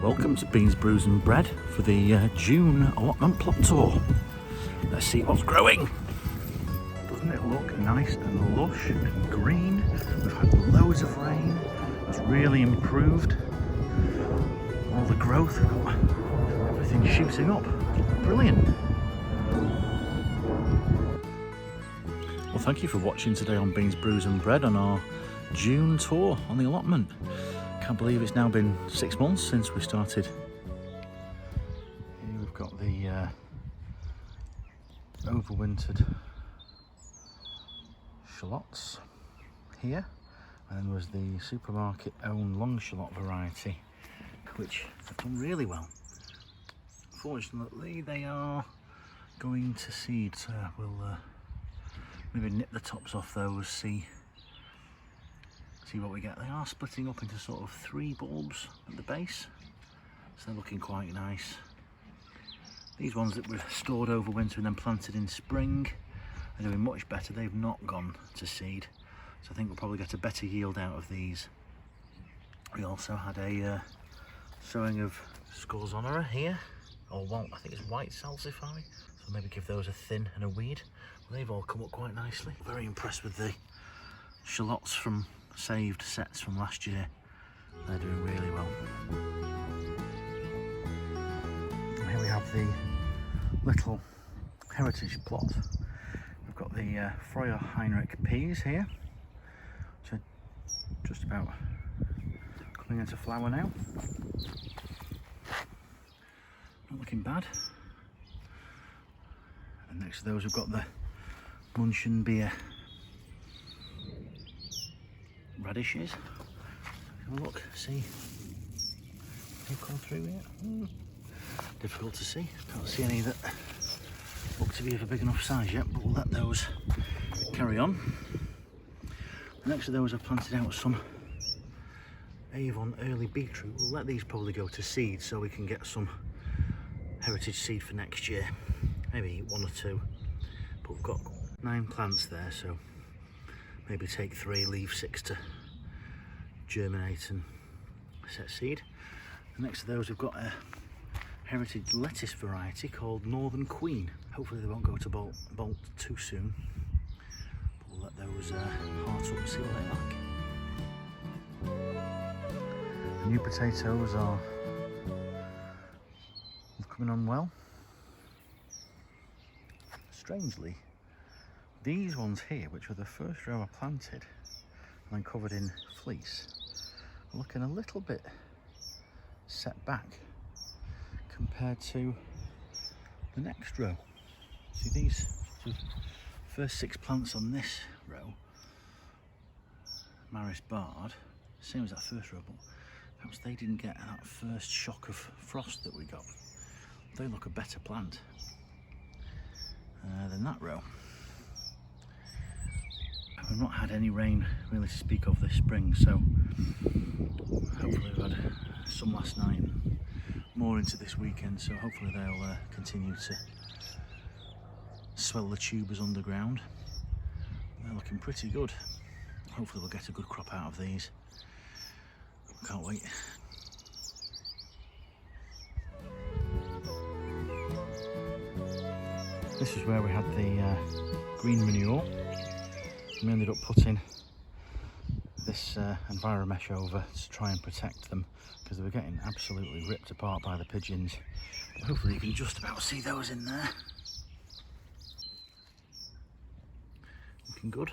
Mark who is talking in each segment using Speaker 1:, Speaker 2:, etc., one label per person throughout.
Speaker 1: Welcome to Beans, Brews and Bread for the June allotment plot tour. Let's see what's growing. Doesn't it look nice and lush and green? We've had loads of rain. It's really improved all the growth. We've got everything shooting up. Brilliant. Well, thank you for watching today on Beans, Brews and Bread on our June tour on the allotment. Can't believe it's now been 6 months since we started. Here we've got the overwintered shallots here, and then there's the supermarket owned long shallot variety, which have done really well. Fortunately, they are going to seed, so we'll maybe nip the tops off those, see what we get. They are splitting up into sort of 3 bulbs at the base, so they're looking quite nice. These ones that were stored over winter and then planted in spring are doing much better. They've not gone to seed, so I think we'll probably get a better yield out of these. We also had a sowing of Scorzonera here, or well, I think it's white salsify, so maybe give those a thin and a weed. Well, they've all come up quite nicely. Very impressed with the shallots from saved sets from last year. They're doing really well. And here we have the little heritage plot. We've got the Freuer Heinrich peas here, which are just about coming into flower now. Not looking bad. And next to those we've got the Munchen beer radishes. Have a look, see. They've come through here. Difficult to see. Can't see any that look to be of a big enough size yet, but we'll let those carry on. Next to those I've planted out some Avon early beetroot. We'll let these probably go to seed so we can get some heritage seed for next year. Maybe 1 or 2. But we've got 9 plants there, so maybe take 3, leave 6 to germinate and set seed. And next to those we've got a heritage lettuce variety called Northern Queen. Hopefully they won't go to bolt too soon, but we'll let those heart up and see what they like. The new potatoes are coming on well. Strangely, these ones here, which were the first row I planted and then covered in fleece, are looking a little bit set back compared to the next row. See, these first 6 plants on this row, Maris Bard, same as that first row, but perhaps they didn't get that first shock of frost that we got. They look a better plant than that row. We've not had any rain really to speak of this spring, so hopefully we've had some last night, more into this weekend, so hopefully they'll continue to swell the tubers underground. They're looking pretty good. Hopefully we'll get a good crop out of these. Can't wait. This is where we had the green manure. We ended up putting this enviromesh over to try and protect them because they were getting absolutely ripped apart by the pigeons. But hopefully you can just about see those in there. Looking good.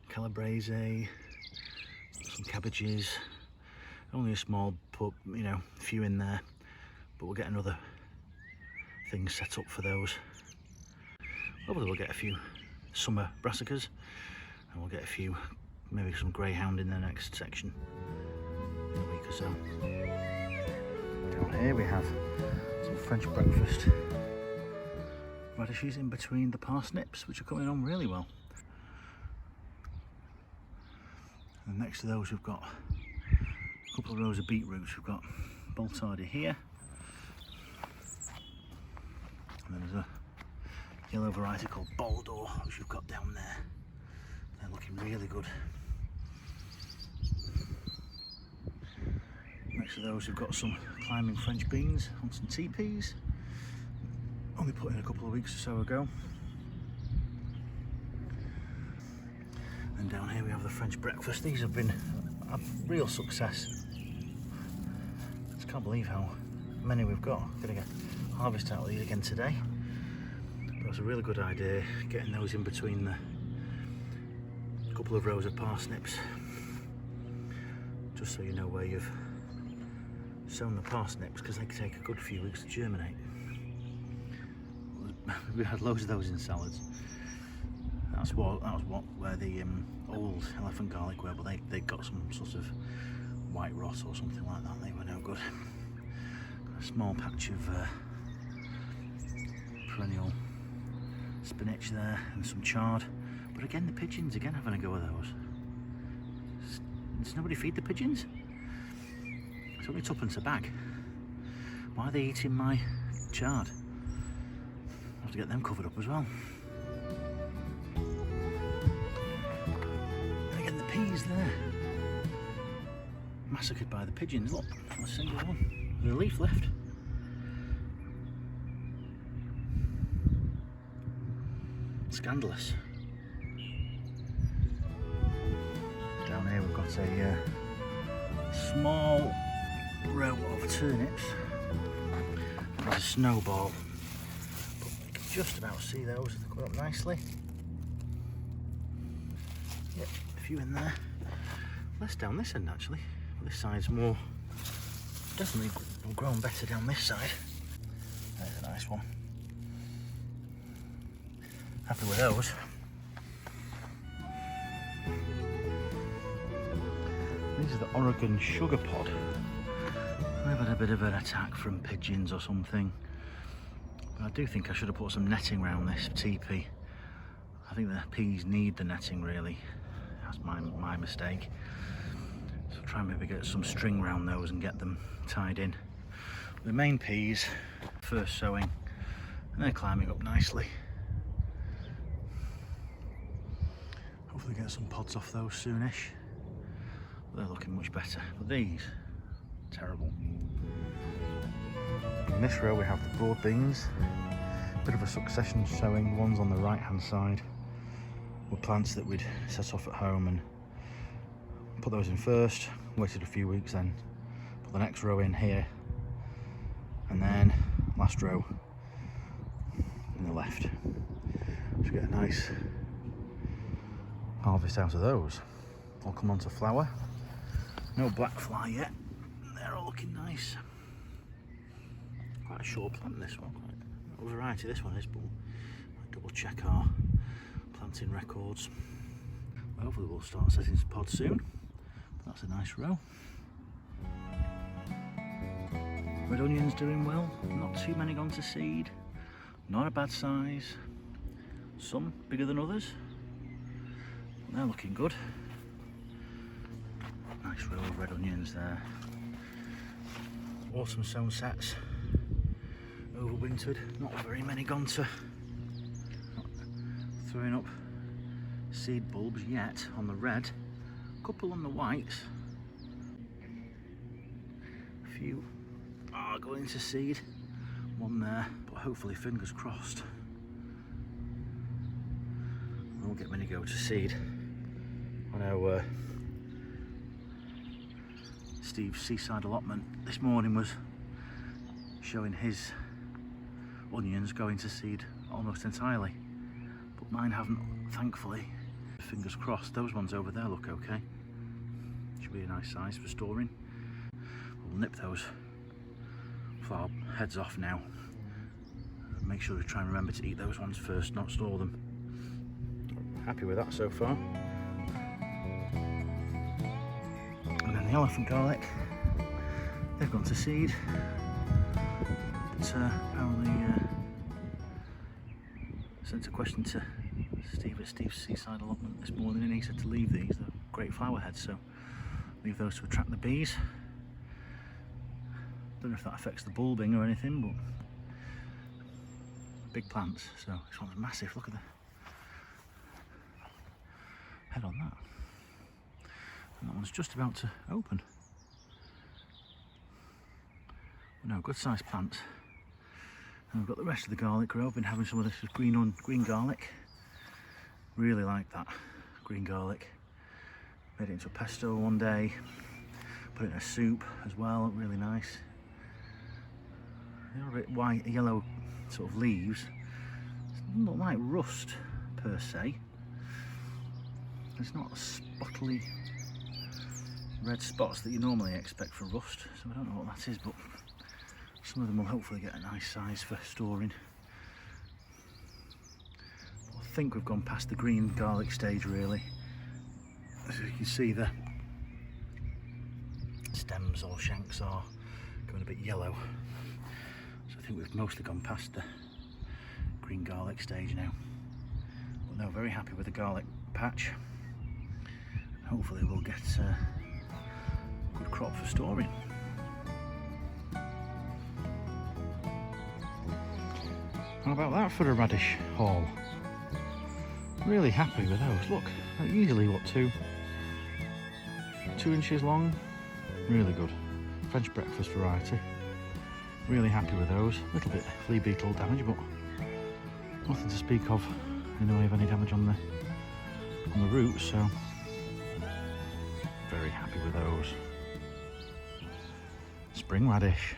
Speaker 1: Calabrese, some cabbages, only a small few in there, but we'll get another thing set up for those. Hopefully we'll get a few summer brassicas, and we'll get a few, maybe some greyhound in the next section in a week or so. Down here we have some French breakfast radishes in between the parsnips, which are coming on really well. And next to those we've got a couple of rows of beetroots. We've got Boltardi here, and then there's a yellow variety called Baldor, which we've got down there. They're looking really good. Next to those we've got some climbing French beans on some teepees. Only put in a couple of weeks or so ago. And down here we have the French breakfast. These have been a real success. Just can't believe how many we've got. Gonna get harvest out of these again today. But it was a really good idea getting those in between the couple of rows of parsnips. Just so you know where you've sown the parsnips, because they can take a good few weeks to germinate. We had loads of those in salads. That was where the old elephant garlic were, but they got some sort of white rot or something like that. They were no good. Got a small patch of perennial spinach there and some chard. But again, the pigeons again having a go at those. Does nobody feed the pigeons? It's only tuppence a bag. Why are they eating my chard? I have to get them covered up as well. And again, the peas there. Massacred by the pigeons. Look, not a single one. There's a leaf left. Scandalous. Down here we've got a small row of turnips. There's a snowball, but you can just about see those. They're going up nicely. Yep, a few in there. Less down this end actually. This side's more, definitely grown better down this side. There's a nice one. Happy with those. These are the Oregon sugar pod. I've had a bit of an attack from pigeons or something, but I do think I should have put some netting around this teepee. I think the peas need the netting really. That's my mistake. So I'll try and maybe get some string around those and get them tied in. The main peas, first sowing, and they're climbing up nicely. Hopefully get some pods off those soonish. They're looking much better, but these, terrible. In this row we have the broad beans, bit of a succession sowing. Ones on the right hand side were plants that we'd set off at home and put those in first, waited a few weeks, then put the next row in here, and then last row in the left. So get a nice harvest out of those. All come onto flower. No black fly yet. They're all looking nice. Quite a short plant this one. Quite a variety this one is, but I'll double check our planting records. Well, hopefully we'll start setting some pods soon. But that's a nice row. Red onions doing well. Not too many gone to seed. Not a bad size. Some bigger than others. But they're looking good. Nice row of red onions there. Autumn sown sets, overwintered. Not very many gone to throwing up seed bulbs yet on the red. A couple on the whites. A few are going to seed. One there, but hopefully, fingers crossed, I won't get many go to seed. I know Steve's Seaside Allotment this morning was showing his onions going to seed almost entirely, but mine haven't, thankfully. Fingers crossed. Those ones over there look okay. Should be a nice size for storing. We'll nip those flower heads off now. Make sure we try and remember to eat those ones first, not store them. Happy with that so far. And then the elephant garlic, they've gone to seed, but apparently sent a question to Steve at Steve's Seaside Allotment this morning, and he said to leave these. They're great flower heads, so leave those to attract the bees. Don't know if that affects the bulbing or anything, but big plants. So this one's massive. Look at the head on that. And that one's just about to open. No, good sized plants. And we've got the rest of the garlic grow. I've been having some of this green garlic. Really like that green garlic. Made it into a pesto one day. Put it in a soup as well, really nice. They're a bit white, yellow sort of leaves. It's not like rust per se. It's not spottily red spots that you normally expect for rust, so I don't know what that is, but some of them will hopefully get a nice size for storing. I think we've gone past the green garlic stage really. As you can see, the stems or shanks are going a bit yellow, so I think we've mostly gone past the green garlic stage now. But no, very happy with the garlic patch. Hopefully we'll get a good crop for storing. How about that for a radish haul? Really happy with those. Look, they're easily what, 2 inches long. Really good. French breakfast variety. Really happy with those. A little bit flea beetle damage, but nothing to speak of in the way of any damage on the roots, so very happy with those. Spring radish.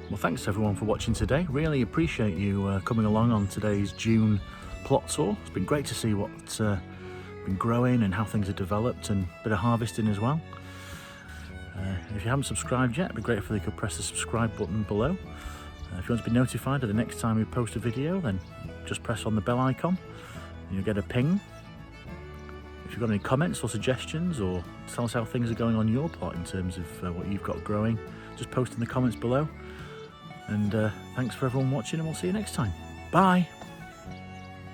Speaker 1: Well, thanks everyone for watching today. Really appreciate you coming along on today's June plot tour. It's been great to see what's been growing and how things have developed, and a bit of harvesting as well. If you haven't subscribed yet, it'd be great if you could press the subscribe button below. If you want to be notified of the next time we post a video, then just press on the bell icon and you'll get a ping. If you've got any comments or suggestions, or tell us how things are going on your plot in terms of what you've got growing, just post in the comments below. And thanks for everyone watching, and we'll see you next time. Bye!